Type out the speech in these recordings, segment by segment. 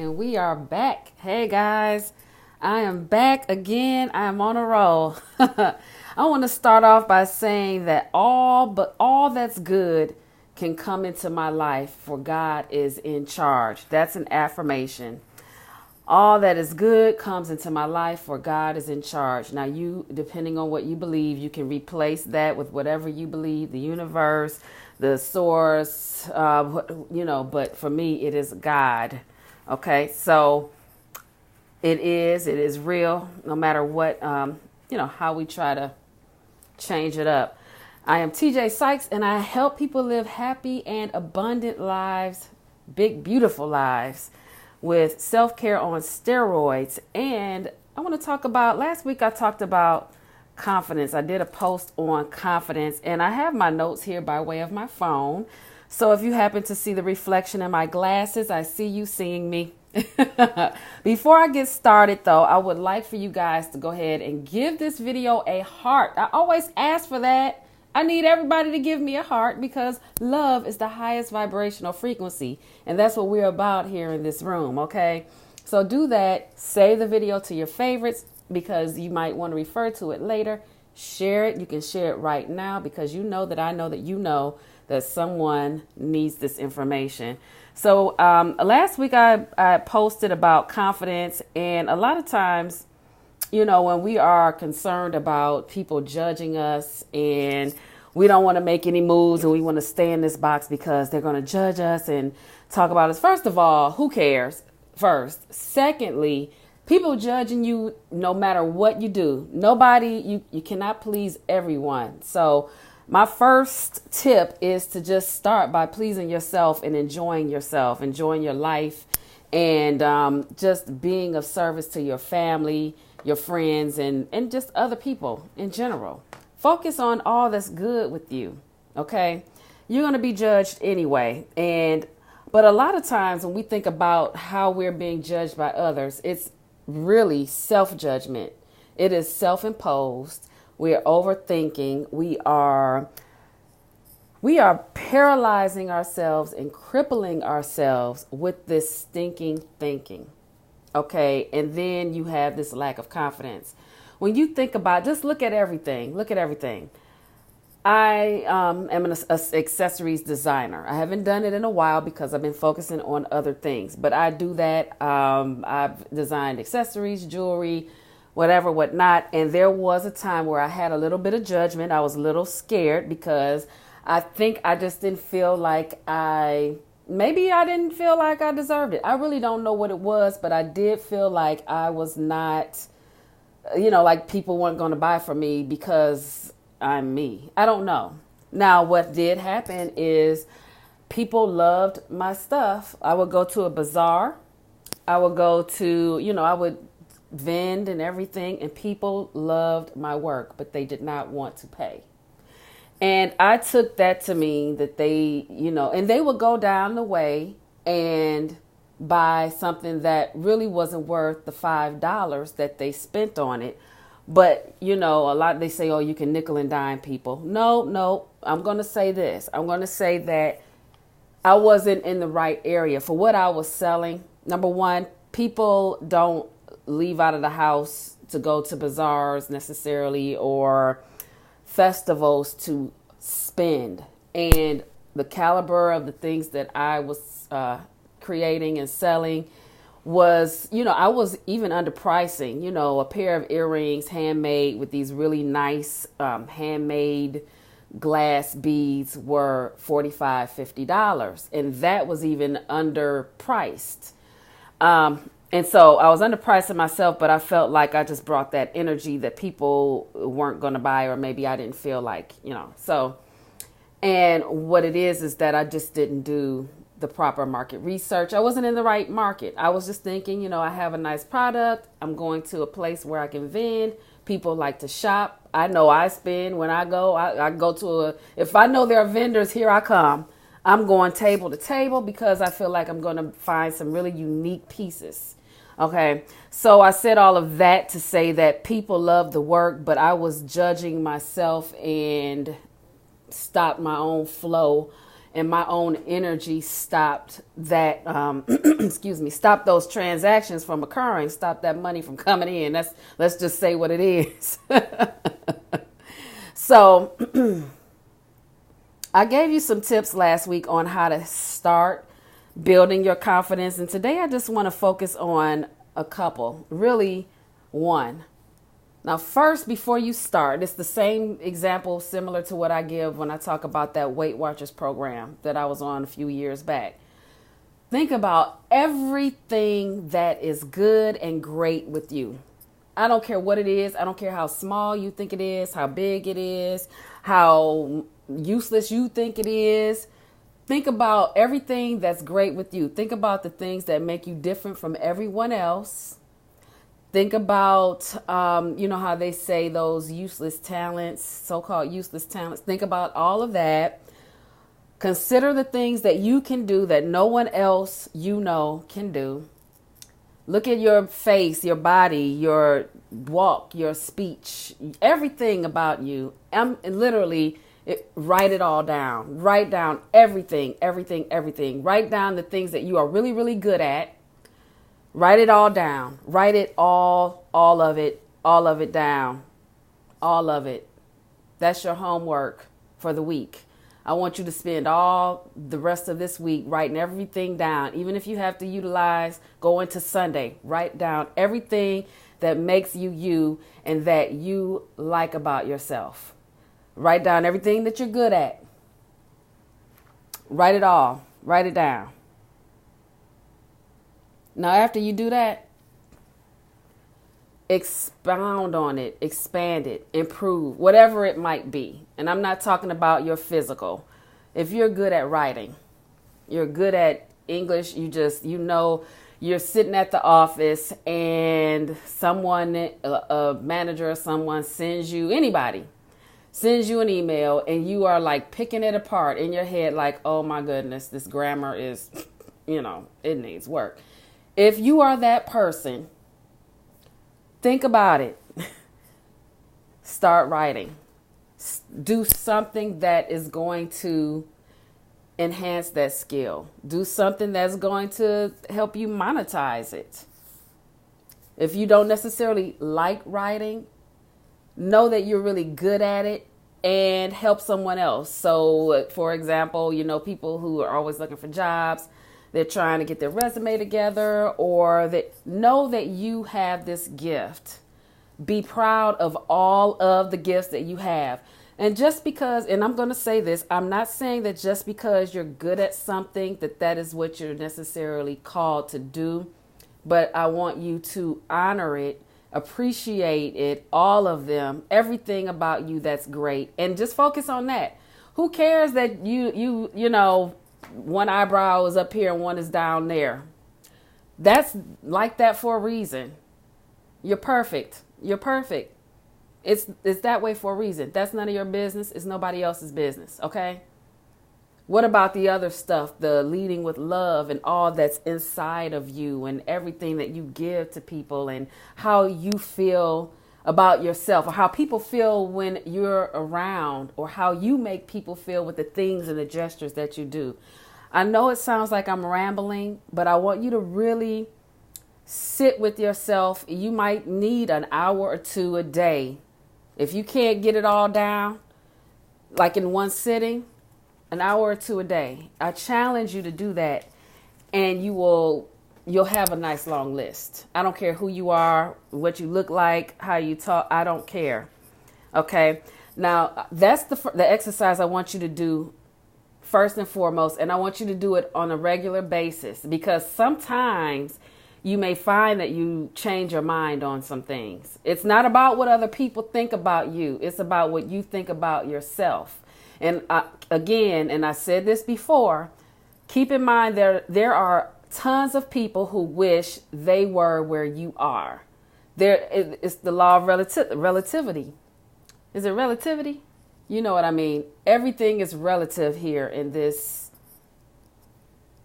And we are back. Hey guys, I am back again. I am on a roll. I want to start off by saying that all that's good can come into my life, for God is in charge. That's an affirmation. All that is good comes into my life, for God is in charge. Now, you, depending on what you believe, you can replace that with whatever you believe, the universe, the source, but for me, it is God. Okay, so it is real, no matter what, how we try to change it up. I am TJ Sykes, and I help people live happy and abundant lives, big, beautiful lives, with self-care on steroids. And I want to talk about, last week I talked about confidence. I did a post on confidence, and I have my notes here by way of my phone. So if you happen to see the reflection in my glasses, I see you seeing me. Before I get started, though, I would like for you guys to go ahead and give this video a heart. I always ask for that. I need everybody to give me a heart, because love is the highest vibrational frequency. And that's what we're about here in this room. Okay, so do that. Save the video to your favorites, because you might want to refer to it later. Share it. You can share it right now, because you know that I know that you know that someone needs this information. So last week I posted about confidence, and a lot of times, when we are concerned about people judging us and we don't want to make any moves and we want to stay in this box because they're going to judge us and talk about us. First of all, who cares? First. Secondly, people judging you no matter what you do. Nobody, you cannot please everyone. So my first tip is to just start by pleasing yourself and enjoying your life, and just being of service to your family, your friends, and just other people in general. Focus on all that's good with you. Okay. You're going to be judged anyway. But a lot of times when we think about how we're being judged by others, it's really self-judgment. It is self-imposed. We are overthinking. We are paralyzing ourselves and crippling ourselves with this stinking thinking. Okay. And then you have this lack of confidence. When you think about, just look at everything. I am an accessories designer. I haven't done it in a while because I've been focusing on other things, but I do that. I've designed accessories, jewelry, whatnot. And there was a time where I had a little bit of judgment. I was a little scared because I think I just didn't feel like I didn't feel like I deserved it. I really don't know what it was, but I did feel like I was not, like people weren't going to buy from me because I'm me. I don't know. Now, what did happen is people loved my stuff. I would go to a bazaar. I would go to, I would vend and everything, and people loved my work, but they did not want to pay. And I took that to mean that they, and they would go down the way and buy something that really wasn't worth the $5 that they spent on it. But, a lot, they say, oh, you can nickel and dime people. No, I'm going to say this. I'm going to say that I wasn't in the right area for what I was selling. Number one, people don't leave out of the house to go to bazaars necessarily, or festivals to spend. And the caliber of the things that I was creating and selling was, I was even underpricing, a pair of earrings handmade with these really nice handmade glass beads were $45, $50. And that was even underpriced. And so I was underpricing myself, but I felt like I just brought that energy that people weren't going to buy, or maybe I didn't feel like, so. And what it is that I just didn't do the proper market research. I wasn't in the right market. I was just thinking, I have a nice product. I'm going to a place where I can vend. People like to shop. I know I spend when I go. I go to if I know there are vendors, here I come. I'm going table to table because I feel like I'm going to find some really unique pieces. Okay, so I said all of that to say that people love the work, but I was judging myself and stopped my own flow and my own energy stopped that, stopped those transactions from occurring, stopped that money from coming in. Let's just say what it is. So I gave you some tips last week on how to start building your confidence. And today I just want to focus on a couple, really one. Now, first, before you start, it's the same example similar to what I give when I talk about that Weight Watchers program that I was on a few years back. Think about everything that is good and great with you. I don't care what it is. I don't care how small you think it is, how big it is, how useless you think it is. Think about everything that's great with you. Think about the things that make you different from everyone else. Think about, how they say those useless talents, so-called useless talents. Think about all of that. Consider the things that you can do that no one else can do. Look at your face, your body, your walk, your speech, everything about you. Write it all down. Write down everything. Write down the things that you are really, really good at. Write it all down. Write it all of it down. All of it. That's your homework for the week. I want you to spend all the rest of this week writing everything down. Even if you have to go into Sunday, write down everything that makes you you and that you like about yourself. Write down everything that you're good at. Write it all. Write it down. Now, after you do that, expound on it, expand it, improve, whatever it might be. And I'm not talking about your physical. If you're good at writing, you're good at English, you're sitting at the office and someone, a manager or someone sends you an email and you are like picking it apart in your head like, oh my goodness, this grammar is, it needs work. If you are that person, think about it. Start writing. Do something that is going to enhance that skill. Do something that's going to help you monetize it. If you don't necessarily like writing, know that you're really good at it and help someone else. So, for example, people who are always looking for jobs, they're trying to get their resume together, or know that you have this gift. Be proud of all of the gifts that you have. And just because, and I'm going to say this, I'm not saying that just because you're good at something that is what you're necessarily called to do, but I want you to honor it, appreciate it, all of them, everything about you that's great, and just focus on that. Who cares that you one eyebrow is up here and one is down there? That's like that for a reason. You're perfect. You're perfect. It's that way for a reason. That's none of your business. It's nobody else's business. Okay. What about the other stuff, the leading with love and all that's inside of you and everything that you give to people and how you feel about yourself, or how people feel when you're around, or how you make people feel with the things and the gestures that you do? I know it sounds like I'm rambling, but I want you to really sit with yourself. You might need an hour or two a day. If you can't get it all down, like in one sitting, an hour or two a day. I challenge you to do that, and you'll have a nice long list. I don't care who you are, what you look like, how you talk. I don't care. Okay. Now that's the exercise I want you to do first and foremost, and I want you to do it on a regular basis, because sometimes you may find that you change your mind on some things. It's not about what other people think about you. It's about what you think about yourself. And I said this before, keep in mind there are tons of people who wish they were where you are. It's the law of relativity. Is it relativity? You know what I mean? Everything is relative here in this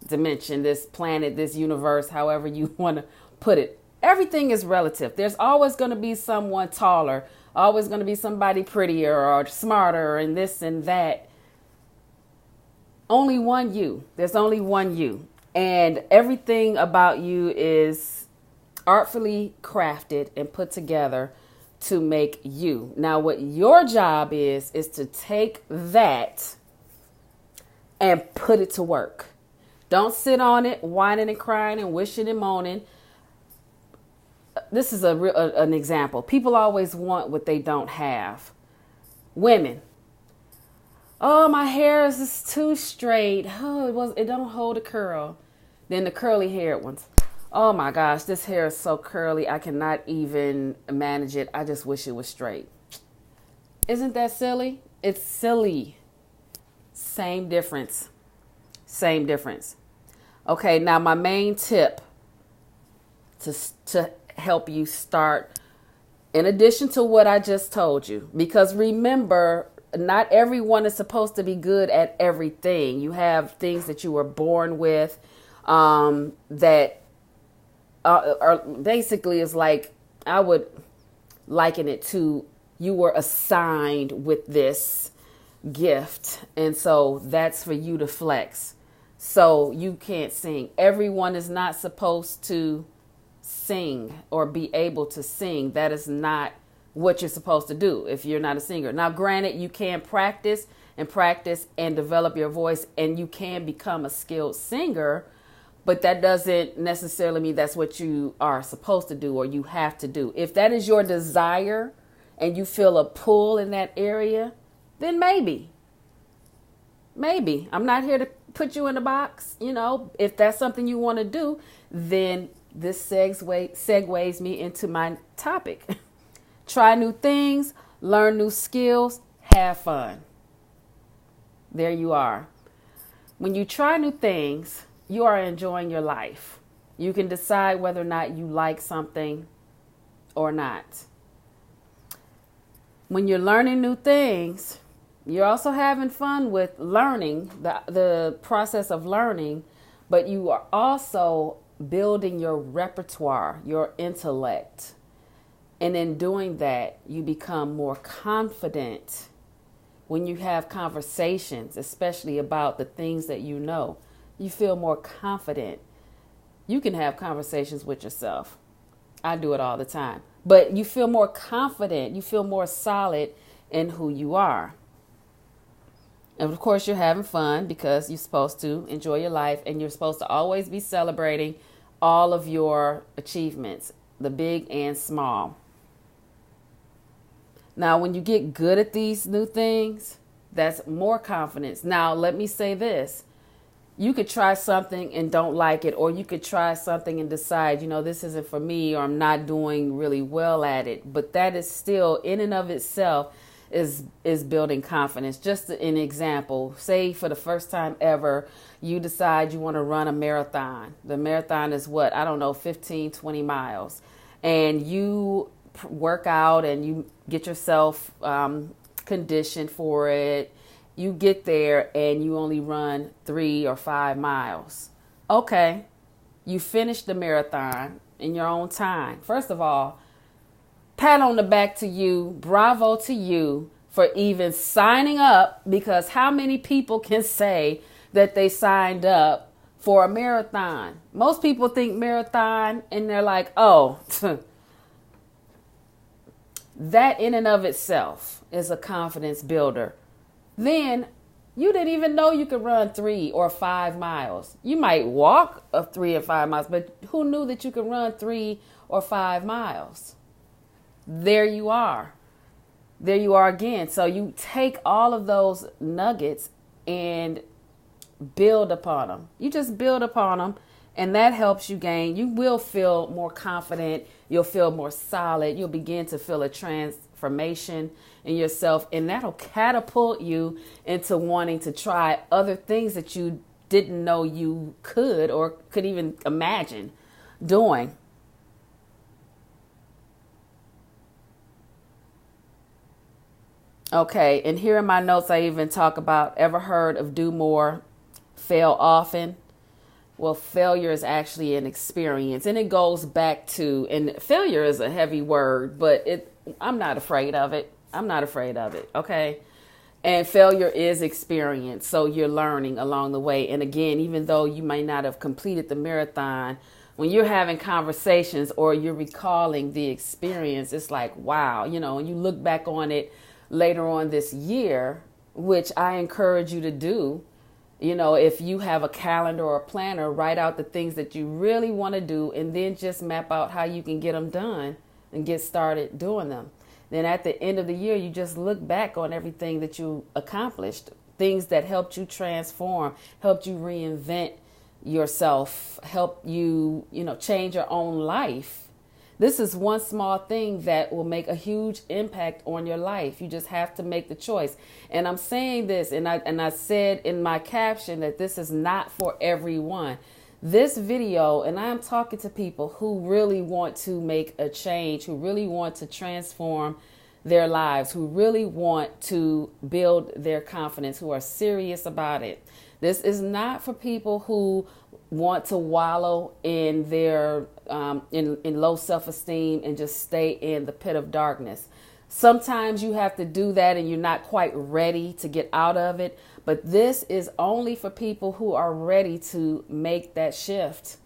dimension, this planet, this universe, however you want to put it. Everything is relative. There's always going to be someone taller, always going to be somebody prettier or smarter and this and that. only one you. There's only one you. And everything about you is artfully crafted and put together to make you. Now, what your job is to take that and put it to work. Don't sit on it, whining and crying and wishing and moaning. This is an example. People always want what they don't have. Women. Oh, my hair is just too straight. Oh, it don't hold a curl. Then the curly haired ones. Oh my gosh, this hair is so curly. I cannot even manage it. I just wish it was straight. Isn't that silly? It's silly. Same difference. Same difference. Okay, now my main tip to help you start, in addition to what I just told you, because remember, not everyone is supposed to be good at everything. You have things that you were born with that are basically is like, I would liken it to you were assigned with this gift. And so that's for you to flex. So you can't sing. Everyone is not supposed to sing or be able to sing. That is not what you're supposed to do if you're not a singer. Now, granted, you can practice and develop your voice, and you can become a skilled singer, but that doesn't necessarily mean that's what you are supposed to do or you have to do. If that is your desire and you feel a pull in that area, then maybe. I'm not here to put you in a box. If that's something you want to do, then this segues me into my topic. Try new things, learn new skills, have fun. There you are. When you try new things, you are enjoying your life. You can decide whether or not you like something or not. When you're learning new things, you're also having fun with learning, the process of learning, but you are also building your repertoire, your intellect. And in doing that, you become more confident when you have conversations, especially about the things that you know. You feel more confident. You can have conversations with yourself. I do it all the time. But you feel more confident. You feel more solid in who you are. And of course, you're having fun because you're supposed to enjoy your life, and you're supposed to always be celebrating all of your achievements, the big and small. Now, when you get good at these new things, that's more confidence. Now, let me say this. You could try something and don't like it, or you could try something and decide, this isn't for me, or I'm not doing really well at it. But that is still, in and of itself, is building confidence. Just an example, say for the first time ever, you decide you want to run a marathon. The marathon is 15, 20 miles. And you work out and you get yourself conditioned for it. You get there and you only run 3 or 5 miles. Okay, you finish the marathon in your own time. First of all, pat on the back to you. Bravo to you for even signing up, because how many people can say that they signed up for a marathon? Most people think marathon and they're like, oh, that in and of itself is a confidence builder. Then you didn't even know you could run 3 or 5 miles. You might walk 3 or 5 miles, but who knew that you could run 3 or 5 miles? There you are. There you are again. So you take all of those nuggets and build upon them. You just build upon them, and that helps you gain. You will feel more confident. You'll feel more solid. You'll begin to feel a transformation in yourself, and that'll catapult you into wanting to try other things that you didn't know you could or could even imagine doing. Okay, and here in my notes, I even talk about, ever heard of do more, fail often? Well, failure is actually an experience, and it goes back to, and failure is a heavy word, but I'm not afraid of it. I'm not afraid of it. Okay. And failure is experience. So you're learning along the way. And again, even though you may not have completed the marathon, when you're having conversations or you're recalling the experience, it's like, wow, and you look back on it later on this year, which I encourage you to do. If you have a calendar or a planner, write out the things that you really want to do and then just map out how you can get them done and get started doing them. Then at the end of the year, you just look back on everything that you accomplished, things that helped you transform, helped you reinvent yourself, help you, change your own life. This is one small thing that will make a huge impact on your life. You just have to make the choice. And I'm saying this, and I said in my caption that this is not for everyone. This video, and I'm talking to people who really want to make a change, who really want to transform their lives, who really want to build their confidence, who are serious about it. This is not for people who want to wallow in their in low self-esteem and just stay in the pit of darkness. Sometimes you have to do that and you're not quite ready to get out of it. But this is only for people who are ready to make that shift.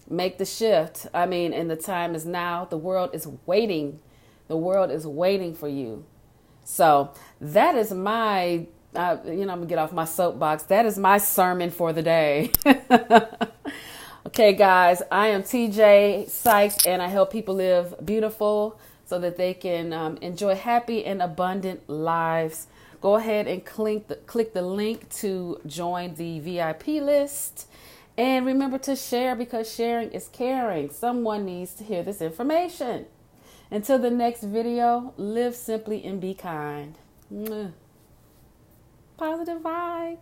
Make the shift. I mean, and the time is now. The world is waiting. The world is waiting for you. So that is my, I'm going to get off my soapbox. That is my sermon for the day. Okay, guys, I am TJ Sykes, and I help people live beautiful so that they can enjoy happy and abundant lives. Go ahead and click the link to join the VIP list. And remember to share, because sharing is caring. Someone needs to hear this information. Until the next video, live simply and be kind. Positive vibes.